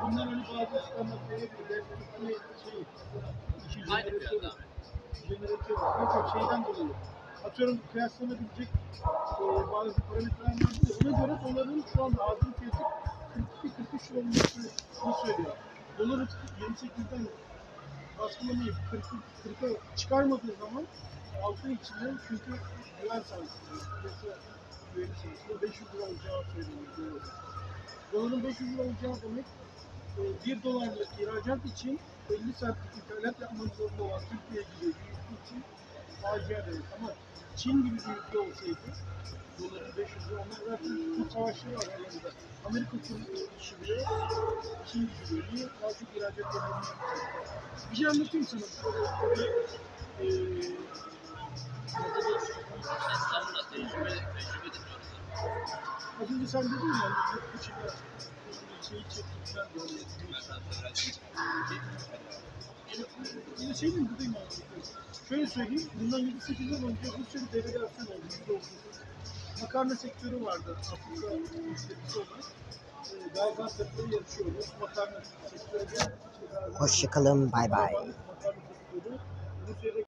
Bunlar hani bazı standartlara göre Aynı fiyata. jeneratör yok şeyden dolayı. Atıyorum kıyaslanabilecek bazı parametreler vardı da ona göre doların şu anda hazır fiyatı 42-43 lira olmasını söylüyor. Dolar 28'den baskılamayı 40'a çıkarmadığı zaman altın içinde çünkü güven sarsılıyor. Piyasa güveni sarsılıyor. 500 lira olacağı söyleniyor. Doların 500 lira olacağı demek 1 dolarlık ihracat için 50 saatlik ithalat yapmak zorunda olan Türkiye gibi bir ülke için facia demek. Ama Çin gibi bir ülke olsaydı doların 500 lira onlar zaten bu savaşları var aralarında. Amerika kuruluşu Çin gibi bölüyor. Daha çok ihracat yapabilmek için. Bir şey anlatayım sana. Estağfurullah, tecrübe dinliyoruz. Az önce sen dedin ya, yurt dışında şeyi çektikler böyle. Yine şey mi buradayım abi? Şöyle söyleyeyim, bundan 7-8 yıl önce Rusya'da devalüasyon oldu. Makarna sektörü vardı Afrika ülkesi olarak. Gaziantep'te yarışıyoruz. Makarna sektörü. Hoşçakalın, bay bay. Makarna sektörü Rusya'da